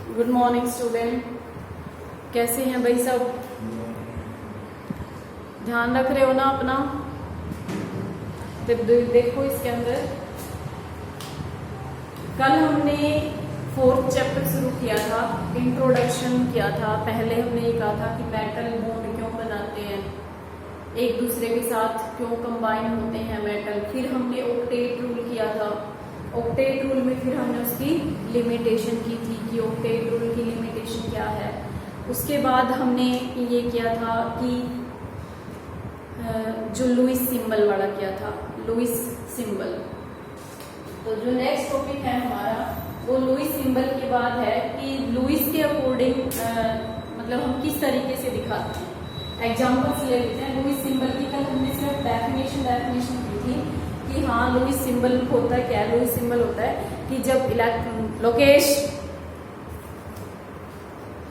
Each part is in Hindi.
गुड मॉर्निंग स्टूडेंट, कैसे हैं भाई सब? ध्यान रख रहे हो ना अपना? तो देखो इसके अंदर कल हमने 4th चैप्टर शुरू किया था, इंट्रोडक्शन किया था। पहले हमने ये कहा था कि मेटल बॉन्ड क्यों बनाते हैं, एक दूसरे के साथ क्यों कंबाइन होते हैं मेटल। फिर हमने ऑक्टेट रूल किया था। ऑक्टेट रूल में फिर हमने उसकी लिमिटेशन की थी कि ऑक्टेट रूल की लिमिटेशन क्या है। उसके बाद हमने ये किया था कि जो लुईस सिंबल वाला किया था, लुईस सिंबल। तो जो नेक्स्ट टॉपिक है हमारा वो लुईस सिंबल के बाद है कि लुईस के अकॉर्डिंग मतलब हम किस तरीके से दिखाते हैं। एग्जाम्पल्स ले लेते हैं लुईस सिंबल की। कल हमने सिर्फ डेफिनेशन की थी कि हाँ लुईस सिंबल होता है क्या। लुईस सिंबल होता है कि जब लोकेश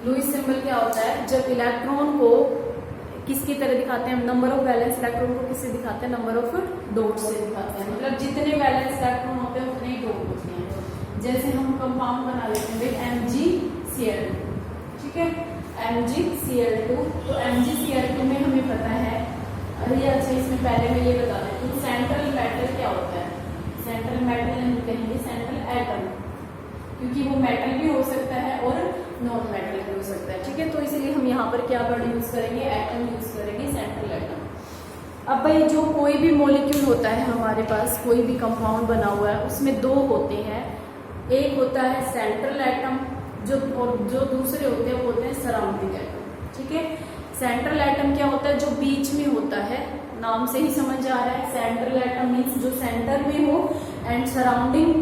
लुईस सिंबल क्या होता है, जब इलेक्ट्रॉन को किसकी तरह दिखाते हैं, नंबर ऑफ वैलेंस इलेक्ट्रॉन को किससे दिखाते हैं, नंबर ऑफ डॉट से दिखाते हैं। मतलब जितने वैलेंस इलेक्ट्रॉन होते हैं उतने ही डॉट होते हैं। जैसे हम कंपाउंड बना लेते हैं भाई MgCl2, ठीक है, MgCl2। तो MgCl2 में हमें पता है, अरे अच्छा इसमें पहले मैं ये बता देती हूँ सेंट्रल मेटल क्या होता है। सेंट्रल मेटल हम कहेंगे सेंट्रल एटम, क्योंकि वो मेटल भी हो सकता है और नॉन मेटल भी हो सकता है, ठीक है। तो इसलिए हम यहाँ पर क्या वर्ड यूज करेंगे, एटम यूज करेंगे, सेंट्रल एटम। अब भाई जो कोई भी मॉलिक्यूल होता है हमारे पास, कोई भी कंपाउंड बना हुआ है, उसमें दो होते हैं। एक होता है सेंट्रल एटम और जो दूसरे होते हैं वो होते हैं सराउंडिंग एटम, ठीक है। सेंट्रल एटम क्या होता है, जो बीच में होता है, नाम से ही समझ आ रहा है। सेंट्रल एटम मीन्स जो सेंटर में हो, एंड सराउंडिंग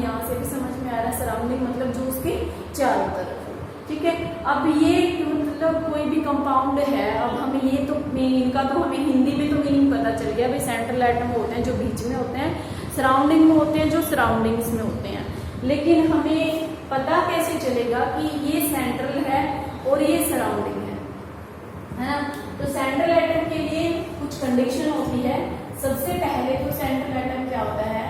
यहाँ से भी समझ में आ रहा है, सराउंडिंग मतलब जो उसके चारों तरफ हो, ठीक है। अब ये मतलब कोई भी कंपाउंड है, अब हमें ये तो इनका तो हमें हिंदी में तो मीनिंग पता चल गया भाई। सेंट्रल एटम होते हैं जो बीच में होते हैं, सराउंडिंग में होते हैं जो सराउंडिंग्स में होते हैं। लेकिन हमें पता कैसे चलेगा कि ये सेंट्रल है और ये सराउंडिंग है ना। तो सेंट्रल एटम के लिए कुछ कंडीशन होती है। सबसे पहले तो सेंट्रल एटम क्या होता है,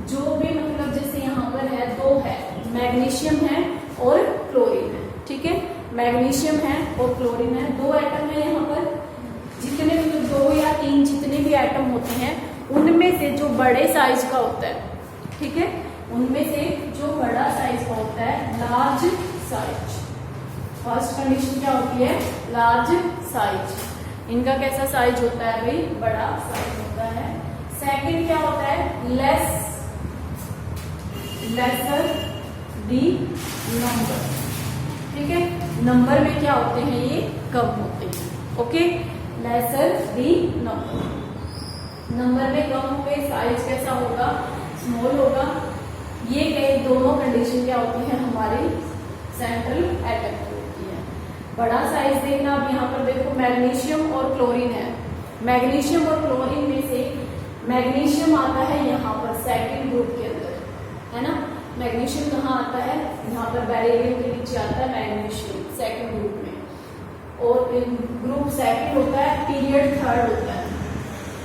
जो भी मतलब जैसे यहाँ पर है दो है, मैग्नीशियम है और क्लोरीन है, ठीक है। मैग्नीशियम है और क्लोरीन है, दो एटम है यहाँ पर। जितने भी 2 या 3 जितने भी एटम होते हैं उनमें से जो बड़े साइज का होता है, ठीक है, उनमें से जो बड़ा साइज का होता है, लार्ज साइज। फर्स्ट कंडीशन क्या होती है, लार्ज साइज। इनका कैसा साइज होता है भाई, बड़ा साइज होता है। सेकंड क्या होता है, लेसर दी नंबर, ठीक है। नंबर में क्या होते हैं, ये कम होते हैं, ओके। लेसर दी नंबर में कम होंगे, साइज कैसा होगा, स्मॉल होगा। ये कई दोनों कंडीशन क्या होती है हमारी सेंट्रल एटम की होती है। बड़ा साइज देखना। अब यहाँ पर देखो मैग्नीशियम और क्लोरीन है। मैग्नीशियम और क्लोरीन में से मैग्नीशियम आता है यहाँ पर सेकंड ग्रुप के अंदर, है ना। मैग्नीशियम कहाँ आता है, यहाँ पर बेरिलियम के नीचे आता है मैग्नीशियम सेकंड ग्रुप में। और ग्रुप सेकंड होता है, पीरियड थर्ड होता है,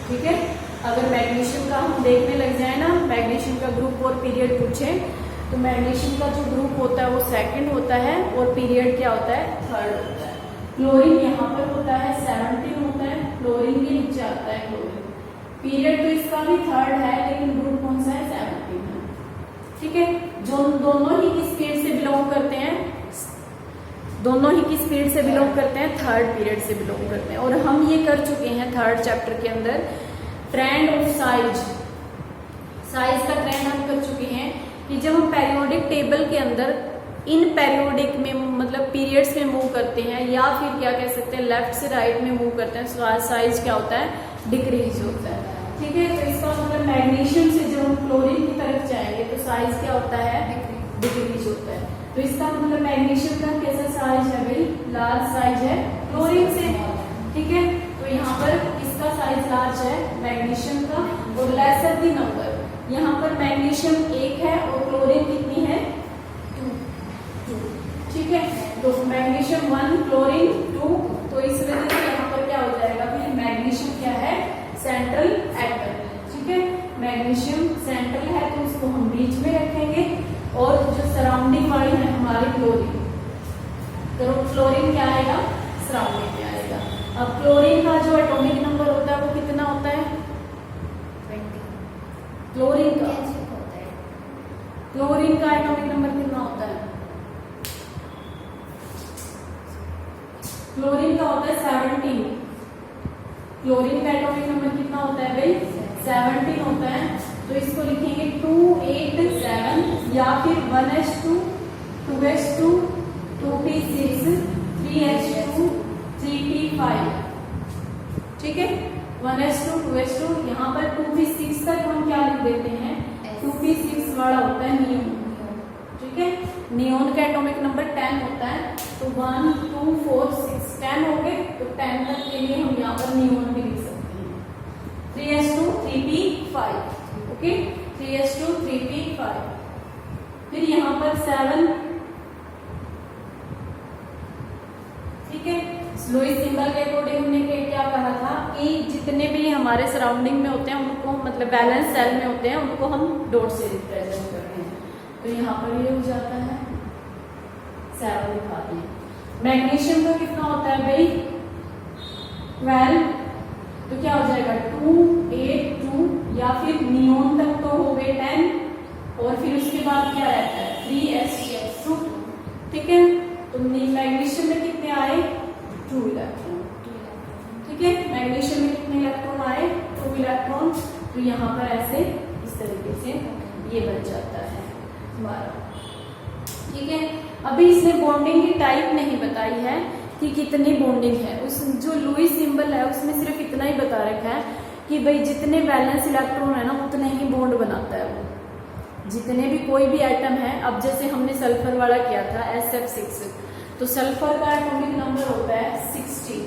ठीक है। अगर मैग्नीशियम का हम देखने लग जाए ना, मैग्नीशियम का ग्रुप और पीरियड पूछे तो मैग्नीशियम का जो ग्रुप होता है वो सेकंड होता है और पीरियड क्या होता है, थर्ड होता है। क्लोरीन यहाँ पर होता है 17 होता है, क्लोरीन के नीचे आता है क्लोरीन। पीरियड तो इसका भी थर्ड है, लेकिन ग्रुप कौन सा है, 17 है, ठीक है। जो दोनों ही किस पीरियड से बिलोंग करते हैं, दोनों ही किस पीरियड से बिलोंग करते हैं, थर्ड पीरियड से बिलोंग करते हैं। और हम ये कर चुके हैं थर्ड चैप्टर के अंदर, ट्रेंड ऑफ साइज का ट्रेंड हम कर चुके हैं कि जब हम पेरियोडिक टेबल के अंदर इन पेरियोडिक में मतलब पीरियड्स में मूव करते हैं, या फिर क्या कह सकते हैं लेफ्ट से राइट में मूव करते हैं, साइज क्या होता है, डिक्रीज होता है, ठीक है। तो इसका मतलब मैग्नीशियम से जब हम क्लोरीन की तरफ जाएंगे तो साइज क्या होता है, डिक्रीज होता है। तो इसका मतलब मैग्नीशियम का कैसा साइज है भाई, लार्ज साइज है क्लोरीन से, ठीक है। तो यहाँ पर इसका साइज लार्ज है मैग्नीशियम का। और लेसर दी नंबर, यहाँ पर मैग्नीशियम 1 है और क्लोरीन कितनी है, 2, ठीक है। तो मैग्नीशियम 1 क्लोरीन 2, तो इस वजह से यहाँ पर क्या हो जाएगा फिर, मैग्नीशियम क्या है, सेंट्रल एटम, ठीक है। मैग्नीशियम सेंट्रल है तो उसको हम बीच में रखेंगे, और जो सराउंडिंग वाली है हमारी क्लोरीन, तो क्लोरीन क्या आएगा, सराउंडिंग में आएगा। अब क्लोरीन का जो एटॉमिक नंबर होता है वो कितना होता है, 20 क्लोरीन का कैसे होता है? क्लोरीन का एटॉमिक नंबर कितना होता है, क्लोरीन का होता है 17। क्लोरीन का एटॉमिक नंबर कितना होता है भाई, 17 होता है। तो इसको लिखेंगे 287 या फिर 1s2 2s2 2p6 3s2 3p5, ठीक है। 1s2 2s2, यहाँ पर 2p6 तक हम क्या लिख देते हैं, 2p6 वाला होता है नियोन, ठीक है। नियोन का एटॉमिक नंबर 10 होता है। तो 1 2 4 6 10 हो गए, तो 10 तक के लिए हम यहाँ पर नियोन भी लिख सकते हैं। 3s2 3p5, okay, 3s2 3p5। फिर यहाँ पर 7, ठीक है। लुईस सिंबल के अकॉर्डिंग हमने क्या कहा था कि जितने भी हमारे सराउंडिंग में होते हैं उनको, मतलब बैलेंस सेल में होते हैं, उनको हम डॉट से रिप्रेजेंट कर रहे हैं। तो यहाँ पर ये हो जाता है 7 दिखाते हैं। मैग्नीशियम का कितना होता है भाई, 12। तो क्या हो जाएगा 2 8 2, या फिर नियोन तक तो हो गए 10, और फिर उसके बाद क्या रहता है 3s2, ठीक है। तो मैग्नीशियम में कितने आए, 2 इलेक्ट्रॉन, ठीक है। मैग्नीशियम में कितने इलेक्ट्रॉन आए, 2 इलेक्ट्रॉन। तो यहाँ पर ऐसे इस तरीके से ये बन जाता है हमारा, ठीक है। अभी इसने बॉन्डिंग की टाइप नहीं बताई है कि कितनी बॉन्डिंग है। उस जो लुईस सिंबल है उसमें सिर्फ इतना ही बता रखा है कि भाई जितने वैलेंस इलेक्ट्रॉन है ना उतने ही बॉन्ड बनाता है वो, जितने भी कोई भी आइटम है। अब जैसे हमने सल्फर वाला किया था SF6, तो सल्फर का एटॉमिक नंबर होता है 16,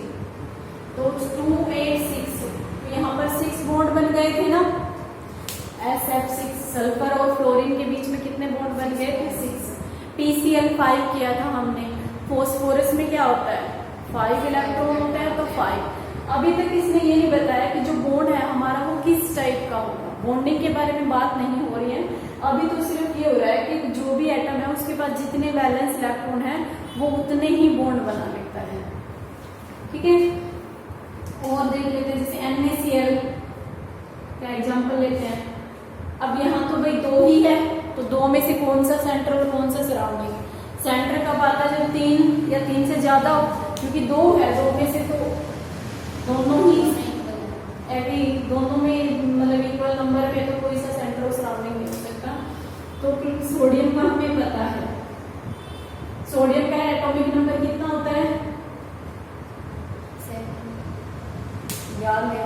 तो 286, तो यहाँ पर 6 बॉन्ड बन गए थे ना। SF6 सल्फर और फ्लोरीन के बीच में कितने बॉन्ड बन गए थे, 6। PCl5 किया था हमने। फॉस्फोरस में क्या होता है, 5 इलेक्ट्रॉन होता है, तो 5। अभी तक इसने ये नहीं बताया कि जो बॉन्ड है हमारा वो किस टाइप का होगा। बॉन्डिंग के बारे में बात नहीं हो रही है अभी, तो सिर्फ ये हो रहा है कि जो भी एटम है उसके पास जितने वैलेंस इलेक्ट्रॉन है वो उतने ही बॉन्ड बना लेता है, ठीक है। और देख लेते हैं जैसे NaCl का एग्जांपल लेते हैं। अब यहाँ तो भाई 2 ही है, तो 2 में से कौन सा सेंटर और कौन सा सराउंडिंग। सेंटर कब आता है, जब 3 या 3 से ज्यादा हो, क्योंकि 2 है, 2 में से तो दोनों ही एवरी, दोनों में मतलब इक्वल नंबर पे, तो कोई सा सेंटर और सराउंडिंग नहीं हो सकता। तो सोडियम का हमें पता है, सोडियम का एटॉमिक नंबर कितना होता है, याद नहीं,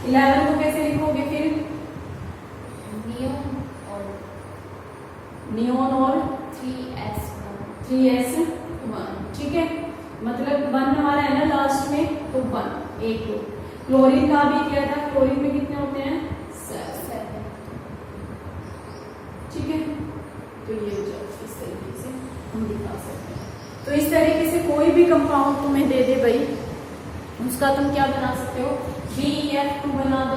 11 को कैसे लिखोगे फिर, नियोन और 3s1, ठीक है। मतलब 1 हमारा है ना लास्ट में, तो 1 1 2। क्लोरीन का भी किया था, क्लोरीन में कितने होते हैं, 7, ठीक है। तो ये हो जाए, इस तरीके से हम दिखा सकते हैं। तो इस तरीके से कोई भी कंपाउंड तुम्हें दे दे भाई, उसका तुम क्या बना सकते हो, BeF2 बना दो।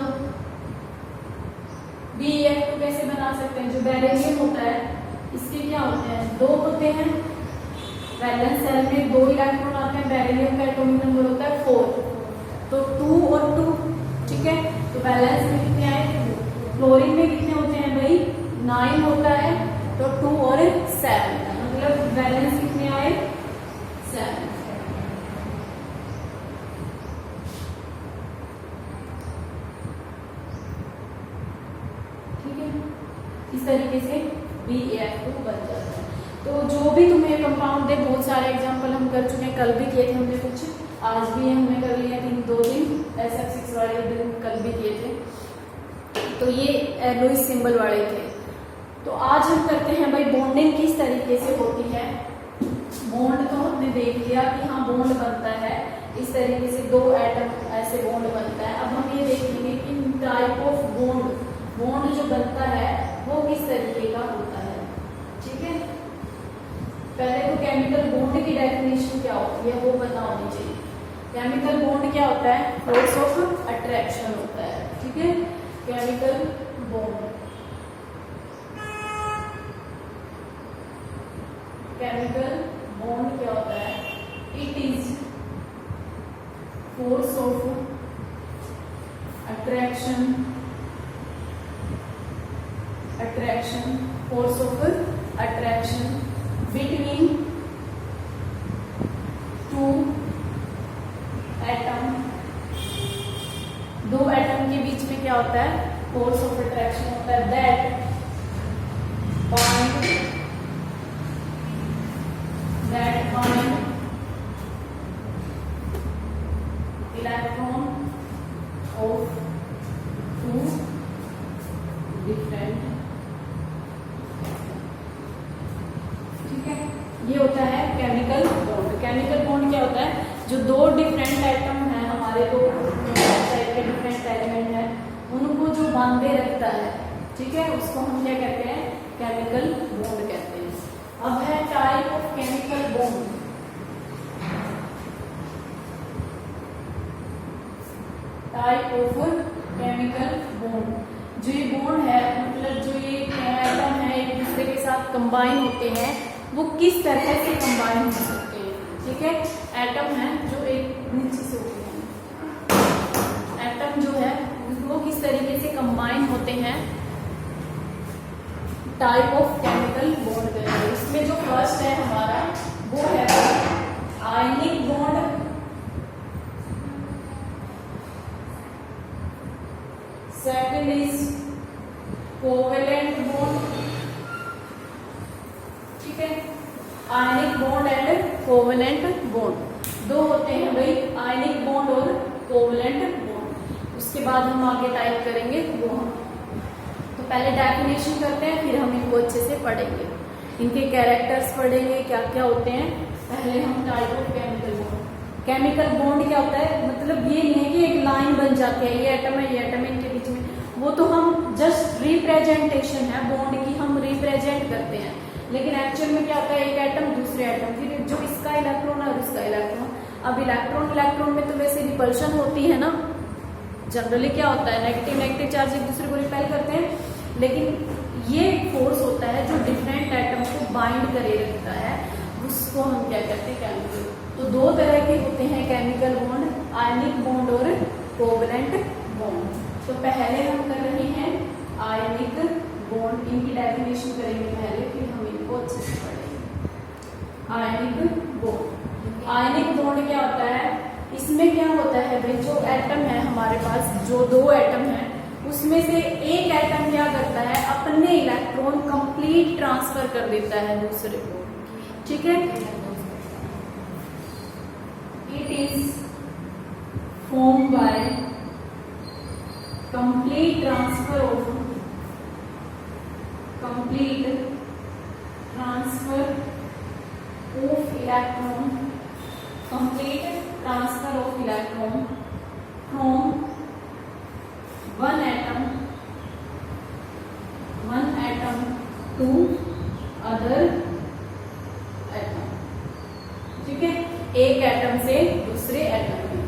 BeF2 कैसे बना सकते हैं, जो बेरिलियम होता है इसके क्या होते हैं, 2 होते हैं। वैलेंस सेल में 2 इलेक्ट्रॉन आते हैं, बेरिलियम का एटॉमिक नंबर होता है 4, तो 2 और 2, ठीक है। तो बैलेंस में कितने आए, क्लोरीन में कितने होते हैं भाई, 9 होता है, तो 2 और 7, मतलब बैलेंस कितने आए, 7। ठीक है, इस तरीके से BeF2 बन जाता है। तो जो भी तुम्हें कंपाउंड दे, बहुत सारे एग्जांपल हम कर चुके हैं, कल भी किए थे हमने कुछ, आज भी हमने कर लिया 2 दिन, SF6 वाले दिन कल भी किए थे। तो ये लुईस सिंबल वाले थे। तो आज हम करते हैं भाई बॉन्डिंग किस तरीके से होती है। बॉन्ड तो हमने देख लिया कि हाँ बॉन्ड बनता है, इस तरीके से 2 एटम ऐसे बॉन्ड बनता है। अब हम ये देखेंगे कि टाइप ऑफ बॉन्ड जो बनता है वो किस तरीके का होता है, ठीक है। पहले तो केमिकल बॉन्ड की डेफिनेशन क्या होती है वो पता होनी चाहिए। केमिकल बॉन्ड क्या होता है, फोर्स ऑफ अट्रैक्शन होता है, ठीक है। केमिकल बॉन्ड केमिकल बॉन्ड क्या होता है? It is force of attraction, force of attraction between two atom, दो एटम के बीच में क्या होता है? फोर्स ऑफ अट्रैक्शन होता है that bind electron of two different, ठीक है। ये होता है केमिकल बॉन्ड। केमिकल बॉन्ड क्या होता है? जो दो डिफरेंट एटम है हमारे, दो टाइप के डिफरेंट एलिमेंट है, उनको जो बांधे रखता है, ठीक है, उसको हम क्या कहते हैं? केमिकल बॉन्ड कहते हैं। अब है type of chemical bond. Type of chemical bond, जो ये बॉन्ड है, मतलब जो ये एटम है एक दूसरे के साथ कंबाइन होते हैं, वो किस तरह से कंबाइन हो सकते हैं, ठीक है। एटम है जो एक नीचे से होते हैं, एटम जो है वो किस तरीके से कंबाइन होते हैं, टाइप ऑफ केमिकल बॉन्ड करेंगे। इसमें जो फर्स्ट है हमारा वो है ionic bond, second is covalent bond, ठीक है। Ionic bond and covalent bond दो होते हैं भाई, आयनिक बॉन्ड और कोवेलेंट बॉन्ड। उसके बाद हम आगे टाइप करेंगे वो हम, तो पहले डेफिनेशन करते हैं, फिर हम इनको अच्छे से पढ़ेंगे, इनके कैरेक्टर्स पढ़ेंगे क्या क्या होते हैं। पहले हम type of chemical bond. Chemical bond क्या होता है? मतलब ये नहीं है कि एक लाइन बन जाती है, ये एटम है, ये एटम है, इनके बीच में, वो तो हम जस्ट रिप्रेजेंटेशन है बॉन्ड की, हम रिप्रेजेंट करते हैं। लेकिन एक्चुअल में क्या होता है? एक एटम दूसरे एटम, फिर जो इसका इलेक्ट्रॉन और उसका इलेक्ट्रॉन। अब इलेक्ट्रॉन में तो वैसे रिपल्शन होती है ना, जनरली क्या होता है? नेगेटिव चार्ज एक दूसरे को रिपेल करते हैं, लेकिन ये फोर्स होता है जो डिफरेंट एटम को बाइंड करे रखता है, उसको हम क्या कहते हैं? केमिकल। तो दो तरह के होते हैं केमिकल बॉन्ड, आयनिक बॉन्ड और कोवेलेंट बॉन्ड। तो पहले हम कर रहे हैं आयनिक बॉन्ड, इनकी डेफिनेशन करेंगे पहले, फिर हम इनको अच्छे से पढ़ेंगे। आयनिक बॉन्ड, आयनिक बॉन्ड क्या होता है? इसमें क्या होता है भाई, जो एटम है हमारे पास, जो दो एटम है, उसमें से एक एटम क्या करता है? अपने इलेक्ट्रॉन कंप्लीट ट्रांसफर कर देता है दूसरे को, ठीक है। It is form by complete transfer of electron, complete transfer of electron from one atom to other atom, ठीक है। एक एटम से दूसरे एटम में।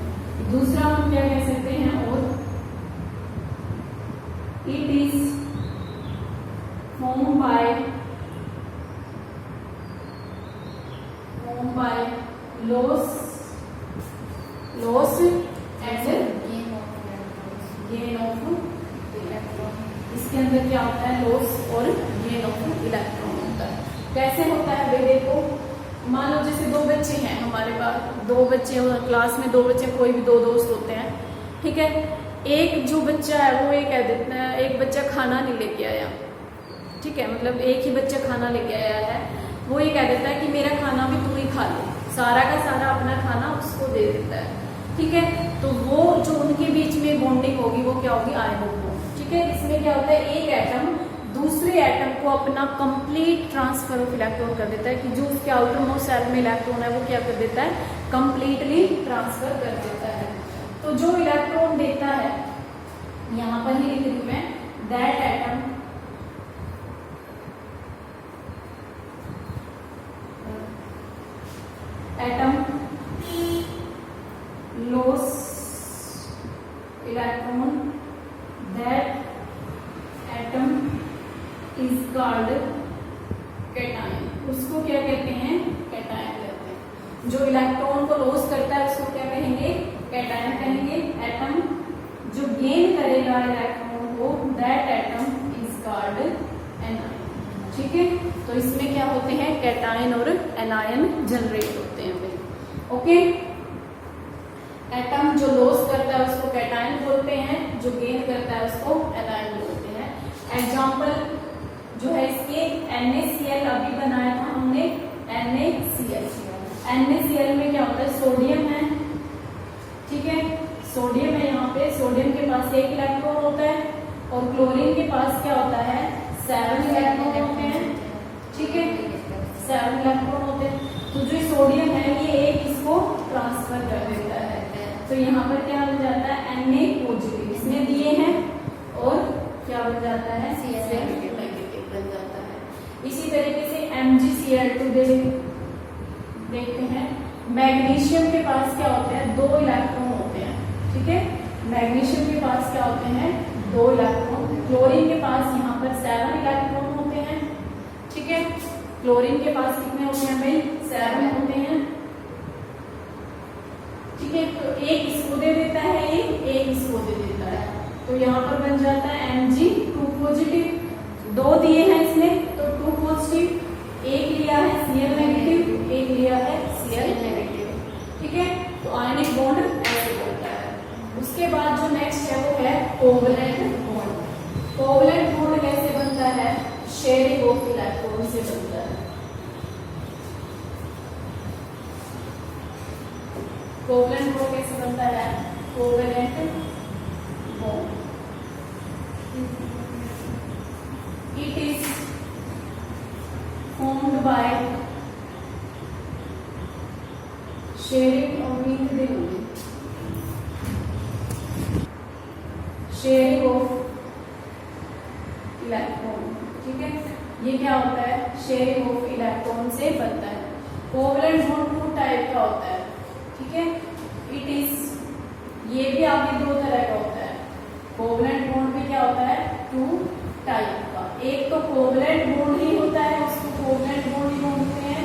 दूसरा हम क्या कह सकते हैं? और it is form by loss and gain of electron. इसके अंदर क्या होता है? लॉस और गेन ऑफ इलेक्ट्रॉन होता है। कैसे होता है भाई? देखो, मान लो जैसे दो बच्चे हैं हमारे पास, दो बच्चे क्लास में, दो बच्चे, कोई भी दो दोस्त होते हैं, ठीक है। एक जो बच्चा है वो ये कह देता है, एक बच्चा खाना नहीं लेके आया, ठीक है, मतलब एक ही बच्चा खाना लेके आया है, वो ये कह देता है कि मेरा खाना भी तू ही खा ले, सारा का सारा अपना खाना उसको दे देता है, ठीक है। तो वो जो उनके बीच में बॉन्डिंग होगी वो क्या होगी? आयनिक बॉन्ड, ठीक है। इसमें क्या होता है? एक एटम दूसरे एटम को अपना कंप्लीट ट्रांसफर ऑफ इलेक्ट्रॉन कर देता है, कि जो उसके आउटर मोस्ट सेल में इलेक्ट्रॉन है वो क्या कर देता है? कंप्लीटली ट्रांसफर कर देता है। तो जो इलेक्ट्रॉन देता है, यहां पर ही लिख रही हूं मैं, that atom lose electron, that atom is called cation। उसको क्या कहते हैं? जो इलेक्ट्रॉन को लॉस करता है उसको क्या कहेंगे, कैटायन कहेंगे। एटम जो गेन करेगा इलेक्ट्रॉन को, that atom is called anion. ठीक है, तो इसमें क्या होते हैं, कैटायन और एनायन जनरेट होते हैं भाई। ओके, एटम जो लॉस करता है उसको कैटायन बोलते हैं, जो गेन करता है उसको एनायन बोलते हैं। एग्जाम्पल जो है इसके NaCl अभी बनाया था हमने, NaCl। NaCl में क्या होता है, सोडियम है। ठीक है, सोडियम है यहाँ पे, सोडियम के पास 1 इलेक्ट्रॉन होता है और क्लोरीन के पास क्या होता है, 7 इलेक्ट्रॉन होते हैं। ठीक है, 7 इलेक्ट्रॉन होते हैं। तो जो सोडियम है ये एक इसको ट्रांसफर कर देता है, तो यहाँ पर क्या बन जाता है, Na पॉजिटिव इसमें दिए हैं और क्या बन जाता है, Cl नेगेटिव बन जाता है। इसी तरीके से MgCl2 देखते हैं। मैग्नीशियम के पास क्या होते हैं, 2 इलेक्ट्रॉन होते हैं। ठीक है, मैग्नीशियम के पास क्या होते हैं, 2 इलेक्ट्रॉन। क्लोरीन के पास यहाँ पर 7 इलेक्ट्रॉन होते हैं। ठीक है, क्लोरीन के पास कितने होते हैं भाई, 7 होते हैं। ठीक है, तो एक इसको दे देता है, एक इसको दे देता है, तो यहाँ पर बन जाता है Mg2 पॉजिटिव। 2 दिए हैं इसने तो 2 पॉजिटिव, एक लिया है Cl नेगेटिव, एक लिया है Cl नेगेटिव। ठीक है, तो आयनिक बॉन्ड ऐसे बनता है। उसके बाद जो नेक्स्ट है वो है कोवलेंट बॉन्ड। कोवलेंट बॉन्ड कैसे बनता है, शेयरिंग ऑफ इलेक्ट्रॉन से बनता है। कोवलेंट बॉन्ड कैसे बनता है, covalent bond it is formed by sharing of electron. ठीक है, ये क्या होता है, शेयरिंग ऑफ इलेक्ट्रॉन से बनता है। कोवलेंट बॉन्ड 2 टाइप का होता है। ठीक है, इट इज, ये भी आगे 2 तरह का होता है। कोवलेंट बॉन्ड भी क्या होता है, 2 टाइप का। एक तो कोवलेंट बॉन्ड ही होता है, उसको कोवलेंट बॉन्ड ही बोलते हैं।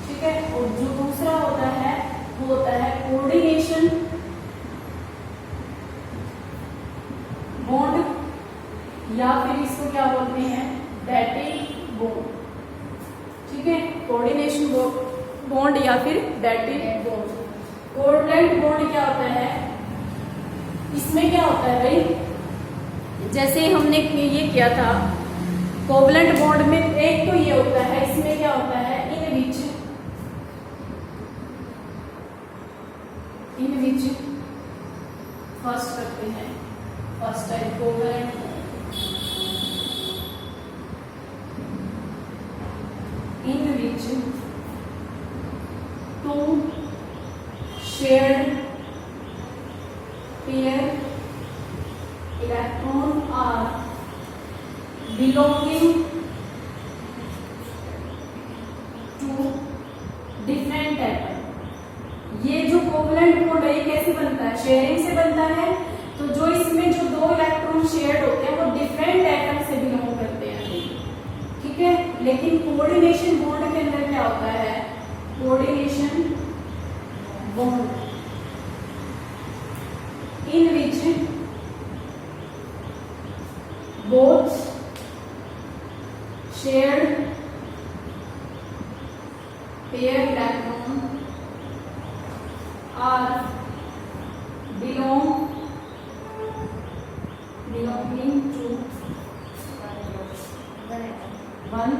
ठीक है, और जो दूसरा होता है वो होता है कोऑर्डिनेशन बॉन्ड, या फिर इसको क्या बोलते हैं, डैटिक बॉन्ड। ठीक है, कोऑर्डिनेशन बॉन्ड या फिर डैटिक बॉन्ड। कोवलेंट बॉन्ड क्या होता है, इसमें क्या होता है भाई, जैसे हमने ये किया था कोवलेंट बॉन्ड में, एक तो ये होता है, इसमें क्या होता है, इन विच फर्स्ट करते हैं, first type covalent in which 2 shared pair electron are belonging to different atom। ये जो कोवलेंट बॉन्ड है कैसे बनता है, शेयरिंग से बनता है। तो जो इसमें जो 2 इलेक्ट्रॉन शेयर्ड होते हैं वो डिफरेंट एटम से बिलोंग करते हैं। ठीक है, लेकिन कोऑर्डिनेशन बॉन्ड के अंदर क्या होता है, coordination bond in which both shared pair electron are belonging to one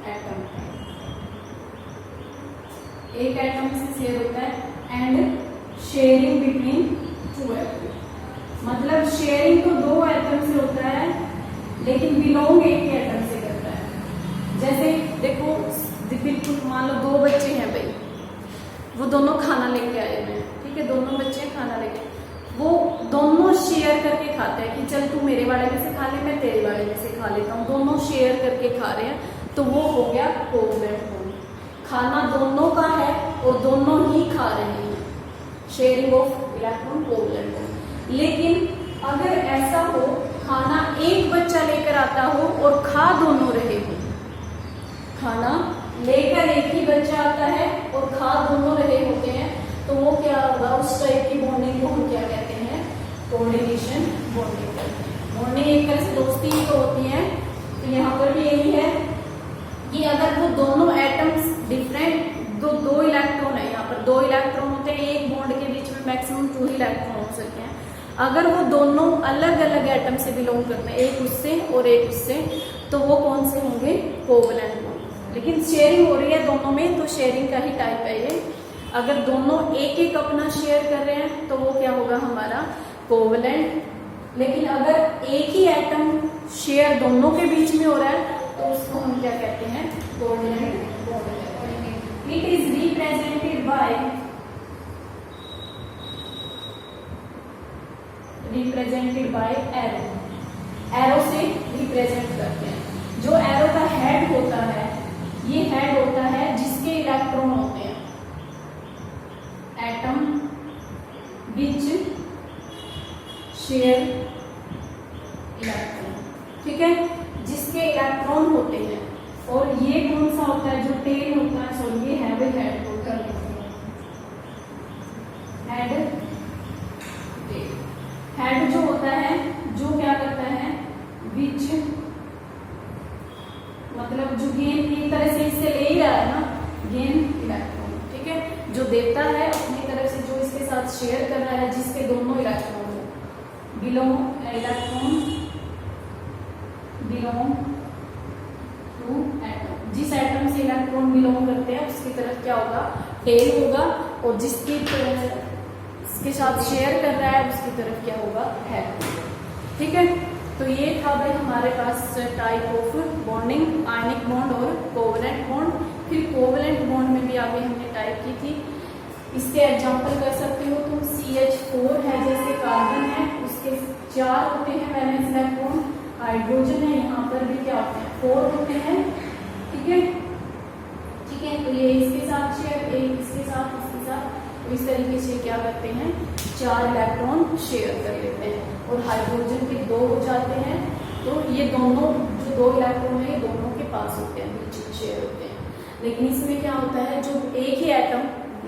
atom। एक एटम से शेयर होता है एंड शेयरिंग बिटवीन 2 एटम। मतलब शेयरिंग तो 2 एटम से होता है लेकिन बिलोंग एक ही एटम से करता है। जैसे देखो, बिल्कुल मान लो 2 बच्चे हैं भाई, वो दोनों खाना लेके आए हुए हैं। ठीक है, दोनों बच्चे खाना लेके, वो दोनों शेयर करके खाते हैं कि चल तू मेरे वाले में से खा ले, मैं तेरे वाले में से खा लेता हूँ। दोनों शेयर करके खा रहे हैं, तो वो हो गया कोवलेंट बॉन्ड। खाना दोनों का है और दोनों ही खा रहे हैं, sharing of electron covalent bond. लेकिन अगर ऐसा हो, खाना एक बच्चा लेकर आता हो और खा दोनों रहे हो, खाना लेकर एक ही बच्चा आता है और खा दोनों रहे होते हैं, तो वो क्या होगा, उस टाइप की बॉन्डिंग को हम क्या कहते हैं, कोऑर्डिनेशन बॉन्डिंग कहते हैं। बॉन्डिंग एक तरह से दोस्ती ही तो होती है। तो यहाँ पर भी यही है कि अगर वो दोनों एटम्स डिफरेंट, दो इलेक्ट्रॉन है, यहाँ पर 2 इलेक्ट्रॉन होते हैं, एक बॉन्ड के बीच में मैक्सिमम 2 ही इलेक्ट्रॉन हो सकते हैं। अगर वो दोनों अलग अलग एटम से बिलोंग करते हैं, एक उससे और एक उससे, तो वो कौन से होंगे, कोवलेंट बॉन्ड। लेकिन शेयरिंग हो रही है दोनों में, तो शेयरिंग का ही टाइप है ये। अगर दोनों एक एक अपना शेयर कर रहे हैं तो वो क्या होगा, हमारा कोवलेंट। लेकिन अगर एक ही एटम शेयर दोनों के बीच में हो रहा है तो उसको हम क्या कहते हैं, कोऑर्डिनेट बॉन्ड कहते हैं। It is represented by arrow. Arrow से रिप्रेजेंट करते हैं। जो एरो का हेड होता है, ये हेड होता है जिसके इलेक्ट्रॉन होते हैं, एटम विच शेयर इलेक्ट्रॉन, ठीक है, जिसके इलेक्ट्रॉन होते हैं। और ये कौन सा होता है, जो टेल होता है, सॉरी ये है हेड होता है, हेड जो होता है, जो क्या करता है, विच मतलब जो गेन एक तरह से इससे ले ही रहा है ना, गेन इलेक्ट्रॉन, ठीक है, जो देता है अपनी तरफ से, जो इसके साथ शेयर कर रहा है, जिसके दोनों इलेक्ट्रॉन हो, बिलोंग टू एटम, जिस एटम से इलेक्ट्रॉन बिलोंग करते हैं उसकी तरफ क्या होगा, टेल होगा, और जिसकी इसके साथ शेयर कर रहा है उसकी तरफ क्या होगा, हेड, ठीक है। तो ये था भाई हमारे पास type of bonding, ionic bond और कोवलेंट बॉन्ड। फिर कोवलेंट बॉन्ड में भी आगे हमने टाइप की थी, इसके एग्जांपल कर सकते हो तुम, CH4 है, जैसे कार्बन है, उसके 4 होते हैं वैलेंस इलेक्ट्रॉन, हाइड्रोजन है, यहाँ पर भी क्या होते हैं, 4 होते हैं, ठीक है, ठीक है। तो ये इसके साथ शेयर, एक इसके साथ, इसके साथ, तो इस तरीके से क्या करते हैं, 4 इलेक्ट्रॉन शेयर कर लेते हैं, और हाइड्रोजन के 2 हो जाते हैं। तो ये दोनों जो 2 इलेक्ट्रॉन है, ये दोनों के पास होते हैं, बीच में शेयर होते हैं। लेकिन इसमें क्या होता है, जो एक ही एटम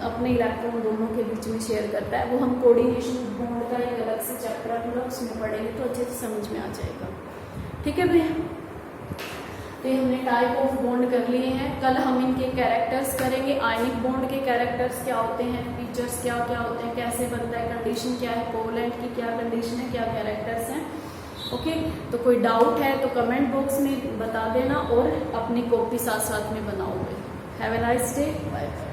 अपने इलेक्ट्रॉन दोनों के बीच में शेयर करता है, वो हम कोऑर्डिनेशन बॉन्ड का एक अलग से चैप्टर पूरा उसमें पढ़ेंगे तो अच्छे से समझ में आ जाएगा, ठीक है भैया। तो ये हमने टाइप ऑफ बॉन्ड कर लिए हैं। कल हम इनके कैरेक्टर्स करेंगे, आयनिक बॉन्ड के कैरेक्टर्स क्या होते हैं, फीचर्स क्या क्या होते हैं, कैसे बनता है, कंडीशन क्या है, कोवलेंट की क्या कंडीशन है, क्या कैरेक्टर्स हैं, ओके। तो कोई डाउट है तो कमेंट बॉक्स में बता देना, और अपनी कॉपी साथ साथ में बनाओगे। Have a nice day, bye bye.